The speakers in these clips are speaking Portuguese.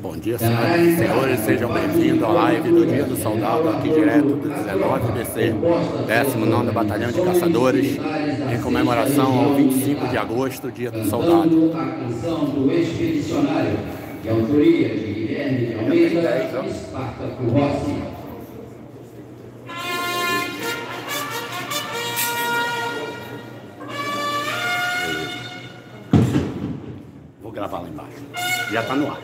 Bom dia, senhoras e senhores, sejam bem-vindos à live do Dia do Soldado, aqui direto do 19BC, 19º Batalhão de Caçadores, em comemoração ao 25 de agosto, Dia do Soldado. A canção do Expedicionário, de autoria de Guilherme de Almeida e Espartaco Rossi. Vou gravar lá embaixo. Já está no ar.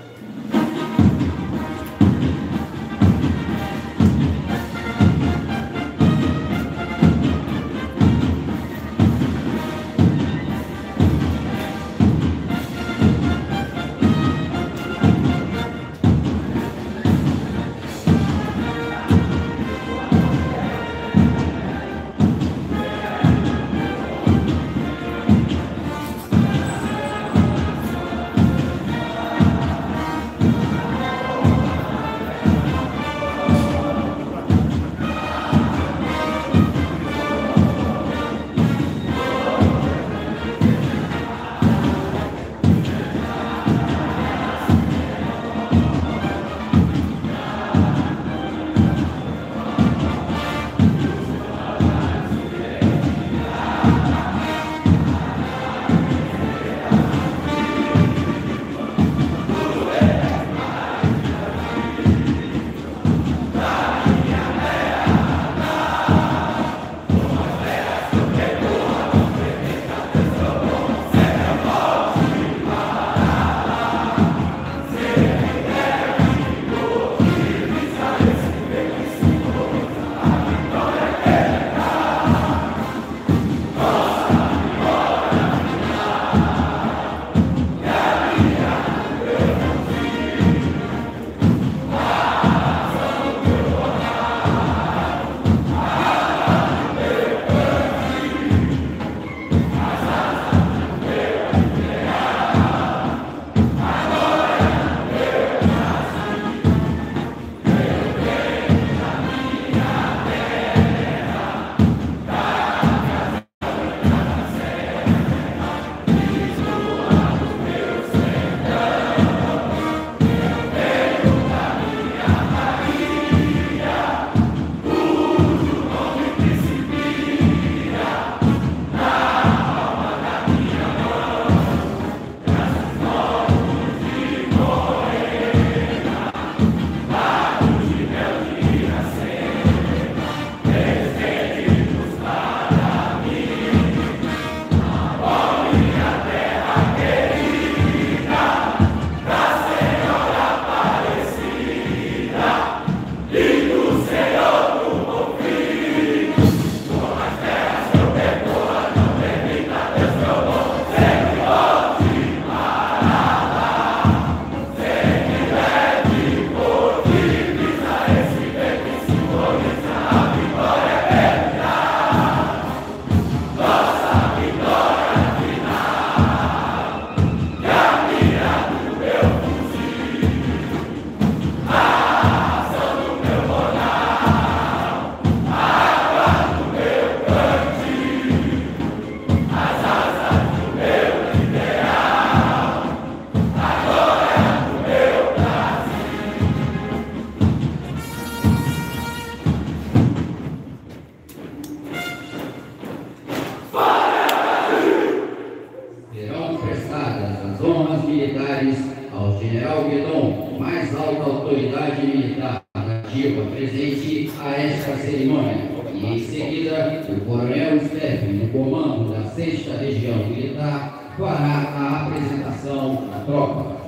Ao general Guedon, mais alta autoridade militar nativa presente a esta cerimônia. E em seguida, o coronel Stephen, no comando da 6ª Região Militar, fará a apresentação da tropa.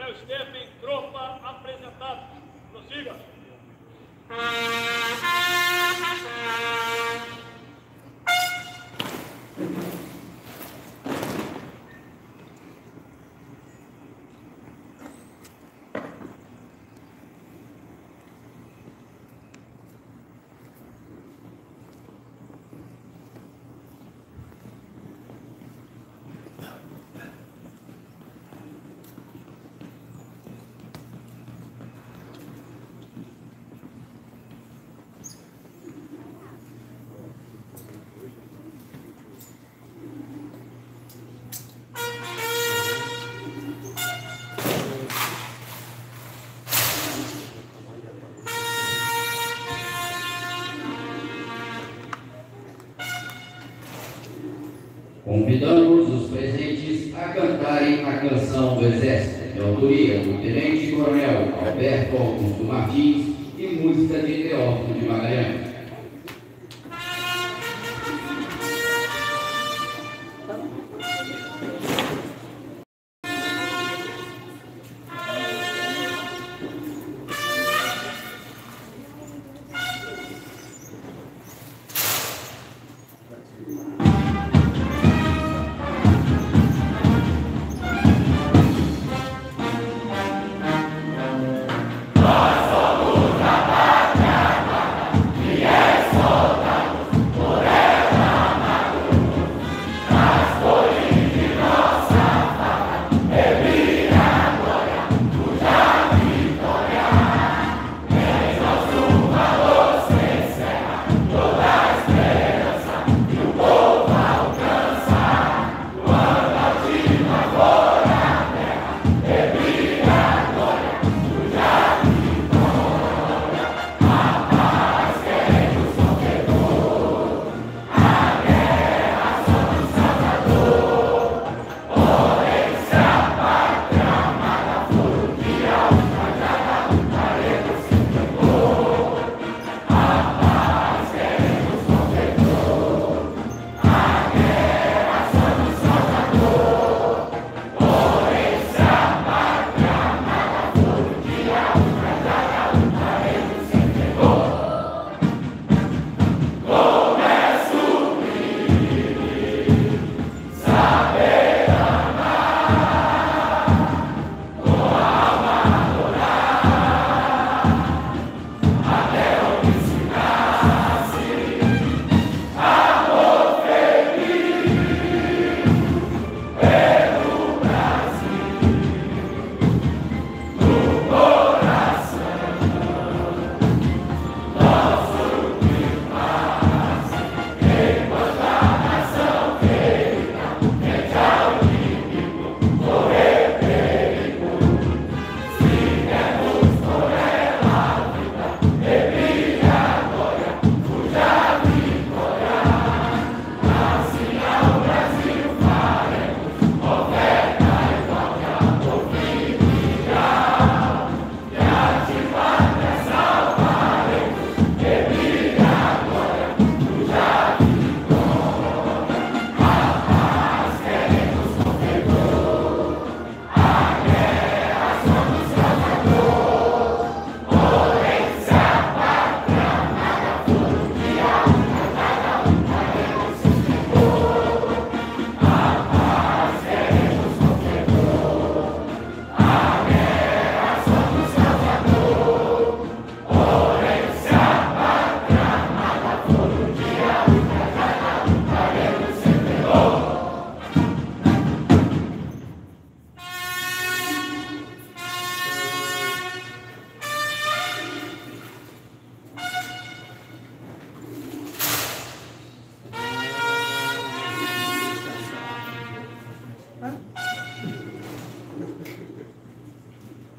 Coronel Stephen, tropa apresentado. Prossiga. Convidamos os presentes a cantarem a canção do Exército, de autoria do Tenente Coronel Alberto Augusto Martins e música de Teófilo de Magalhães.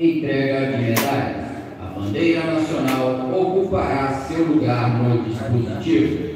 Entrega de medalhas. A bandeira nacional ocupará seu lugar no dispositivo.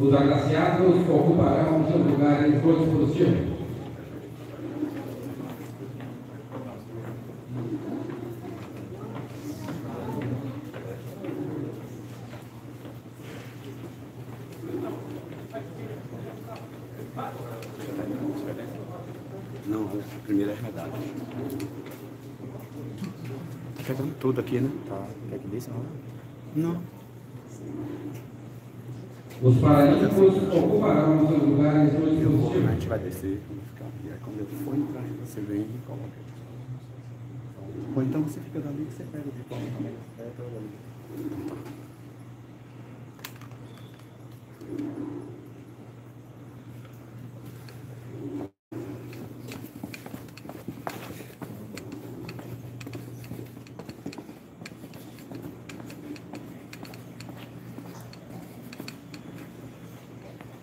Os agraciados ocuparão seus lugares por dispositivo. Não, a primeira é redada. Tá pegando tudo aqui, né? Tá. Quer que desça? Não. Os paralímpicos ocuparão seus lugares por A dispositivo. gente vai descer, vamos ficar aqui. Aí quando eu for entrar, você vem e coloca. Ou então você fica dali que você pega de forma também.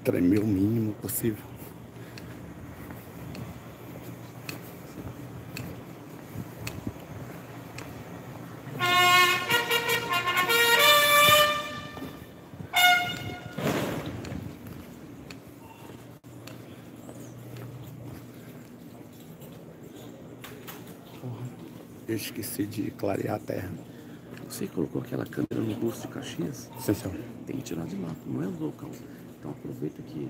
Tremer o mínimo possível. Eu esqueci de clarear a terra. Você colocou aquela câmera no bolso de Caxias? Sim, senhor. Tem que tirar de lá, não é o local. Então aproveita que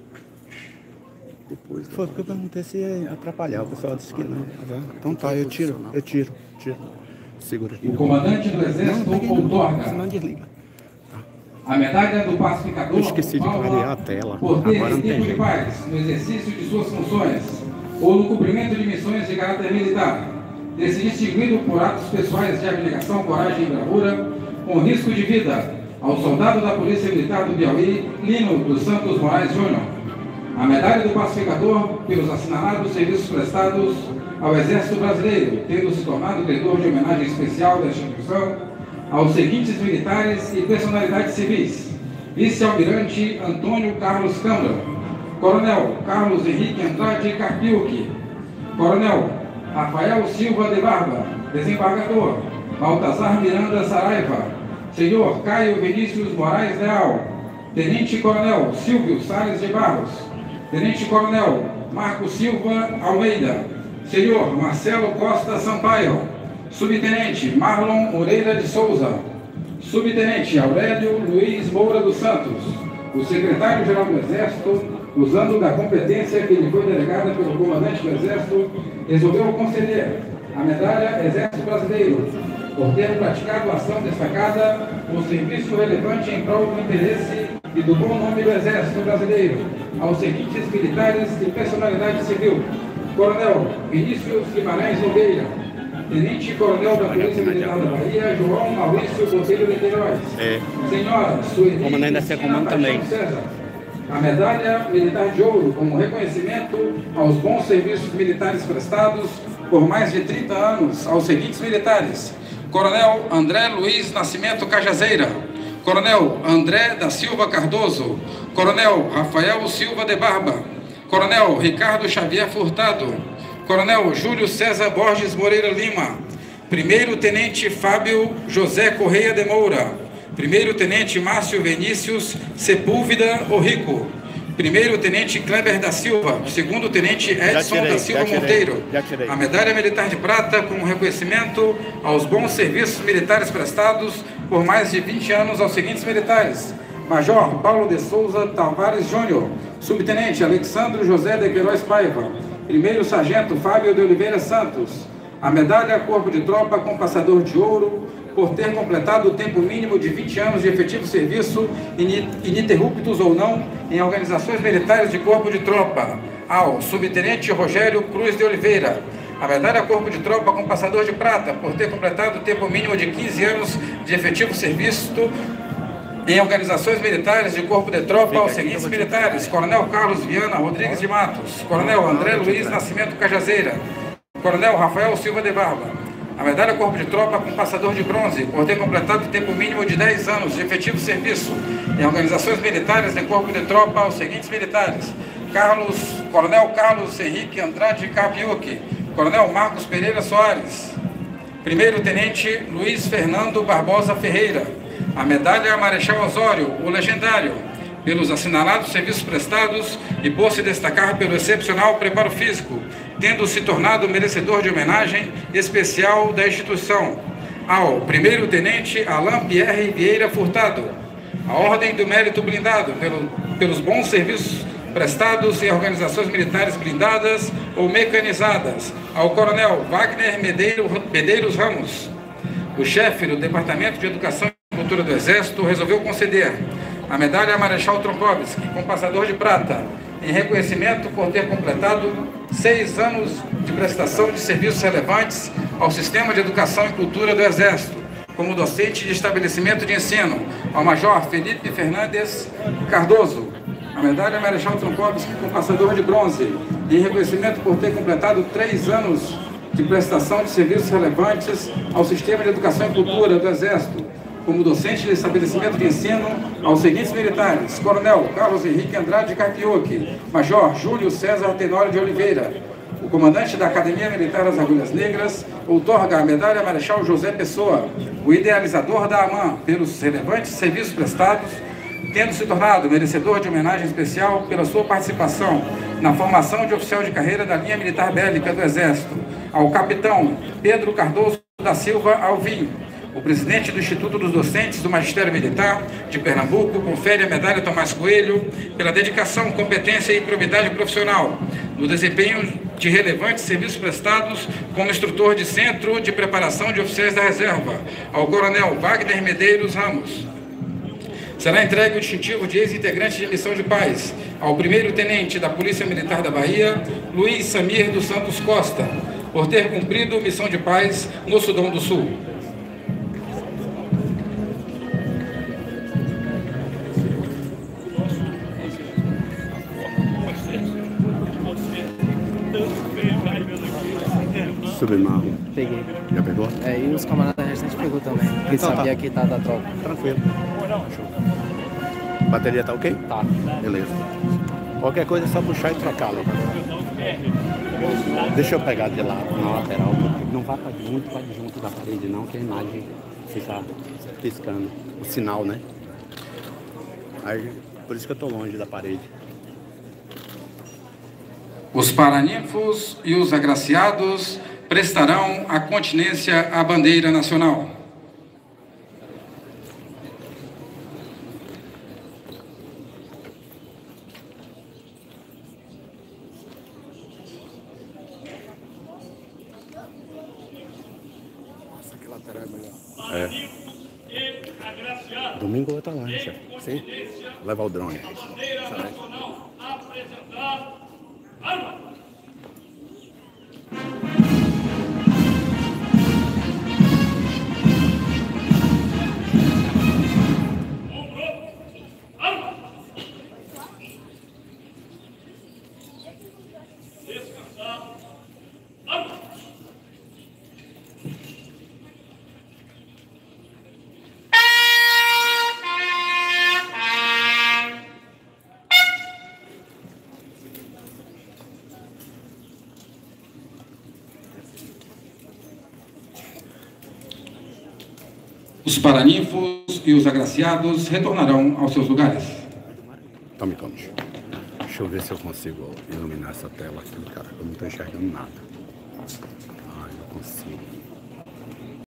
depois... Foi porque eu perguntei se ia atrapalhar. O pessoal disse que não. Então tá, eu tiro. Segura aqui. O comandante do Exército outorga Senão desliga. a medalha do pacificador Eu esqueci de clarear a tela. por ter Agora não tem tempo de jeito. paz no exercício de suas funções ou no cumprimento de missões de caráter militar, ter se distinguido por atos pessoais de abnegação, coragem e bravura, com risco de vida, ao soldado da Polícia Militar do Piauí, Lino dos Santos Moraes Júnior. A medalha do pacificador pelos assinalados serviços prestados ao Exército Brasileiro, tendo se tornado devedor de homenagem especial da instituição aos seguintes militares e personalidades civis: Vice-Almirante Antônio Carlos Câmara, Coronel Carlos Henrique Andrade Carpiucchi, Coronel Rafael Silva de Barba, Desembargador Baltazar Miranda Saraiva, Senhor Caio Vinícius Moraes Leal, Tenente Coronel Silvio Salles de Barros, Tenente Coronel Marcos Silva Almeida, Senhor Marcelo Costa Sampaio, Subtenente Marlon Moreira de Souza, Subtenente Aurélio Luiz Moura dos Santos, o Secretário-Geral do Exército, usando da competência que lhe foi delegada pelo Comandante do Exército, resolveu conceder a medalha Exército Brasileiro, por ter praticado ação destacada no serviço relevante em prol do interesse e do bom nome do Exército Brasileiro, aos seguintes militares e personalidade civil: Coronel Vinícius Guimarães Nogueira, Tenente Coronel da Polícia Militar da Bahia, João Maurício Botelho de Queiroz, Senhora Sueli Comandante da Secomando também. César, a medalha militar de ouro como reconhecimento aos bons serviços militares prestados por mais de 30 anos aos seguintes militares: Coronel André Luiz Nascimento Cajazeira, Coronel André da Silva Cardoso, Coronel Rafael Silva de Barba, Coronel Ricardo Xavier Furtado, Coronel Júlio César Borges Moreira Lima, Primeiro Tenente Fábio José Correia de Moura, Primeiro Tenente Márcio Vinícius Sepúlveda Orrico, Primeiro Tenente Kleber da Silva, Segundo Tenente Edson da Silva Monteiro, a medalha militar de prata como reconhecimento aos bons serviços militares prestados por mais de 20 anos aos seguintes militares: Major Paulo de Souza Tavares Júnior, Subtenente Alexandre José de Queiroz Paiva, Primeiro Sargento Fábio de Oliveira Santos, a medalha Corpo de Tropa com Passador de Ouro, por ter completado o tempo mínimo de 20 anos de efetivo serviço, ininterruptos ou não, em organizações militares de Corpo de Tropa, ao Subtenente Rogério Cruz de Oliveira. A medalha Corpo de Tropa com Passador de Prata, por ter completado o tempo mínimo de 15 anos de efetivo serviço em organizações militares de Corpo de Tropa aos seguintes militares: Coronel Carlos Viana Rodrigues de Matos, Coronel André Luiz Nascimento Cajazeira, Coronel Rafael Silva de Barba. A medalha Corpo de Tropa com Passador de Bronze, por ter completado o tempo mínimo de 10 anos de efetivo serviço em organizações militares de Corpo de Tropa aos seguintes militares: Coronel Carlos Henrique Andrade Carpiucchi, Coronel Marcos Pereira Soares, Primeiro Tenente Luiz Fernando Barbosa Ferreira. A medalha Marechal Osório, o Legendário, pelos assinalados serviços prestados e por se destacar pelo excepcional preparo físico, tendo se tornado merecedor de homenagem especial da instituição. Ao primeiro-tenente Alain Pierre Vieira Furtado, a Ordem do Mérito Blindado pelos bons serviços prestados em organizações militares blindadas ou mecanizadas, ao Coronel Wagner Medeiros Ramos. O chefe do Departamento de Educação e Cultura do Exército resolveu conceder a medalha Marechal Tronkowski, com passador de prata, em reconhecimento por ter completado 6 anos de prestação de serviços relevantes ao Sistema de Educação e Cultura do Exército, como docente de estabelecimento de ensino, ao Major Felipe Fernandes Cardoso. A medalha Marechal Tronkowski, com passador de bronze, em reconhecimento por ter completado 3 anos de prestação de serviços relevantes ao Sistema de Educação e Cultura do Exército, como docente de estabelecimento de ensino, aos seguintes militares: Coronel Carlos Henrique Andrade Carpioque, Major Júlio César Tenório de Oliveira. O comandante da Academia Militar das Agulhas Negras outorga a medalha Marechal José Pessoa, o idealizador da AMAN, pelos relevantes serviços prestados, tendo se tornado merecedor de homenagem especial pela sua participação na formação de oficial de carreira da linha militar bélica do Exército, ao capitão Pedro Cardoso da Silva Alvim. O presidente do Instituto dos Docentes do Magistério Militar de Pernambuco confere a medalha Tomás Coelho pela dedicação, competência e probidade profissional no desempenho de relevantes serviços prestados como instrutor de Centro de Preparação de Oficiais da Reserva, ao Coronel Wagner Medeiros Ramos. Será entregue o distintivo de ex-integrante de missão de paz ao primeiro-tenente da Polícia Militar da Bahia, Luiz Samir dos Santos Costa, por ter cumprido missão de paz no Sudão do Sul. Submarro. Peguei. Já pegou? E os camaradas restantes pegou também. Porque Então sabia tá. que tá da tropa. Tranquilo. Bateria tá ok? Tá. Beleza. Qualquer coisa é só puxar e trocá-la. Deixa eu pegar de lado, na lateral. Não vá muito para junto da parede não, que a imagem fica piscando. O sinal, né? Aí, por isso que eu tô longe da parede. Os paraninfos e os agraciados prestarão a continência à bandeira nacional. Nossa, que lateral é melhor. Domingo eu vou estar lá, né, chefe? Sim? Levar o drone. Os paraninfos e os agraciados retornarão aos seus lugares. Tome conta. Deixa eu ver se eu consigo iluminar essa tela aqui, cara. Eu não tô enxergando nada. Ai, não consigo.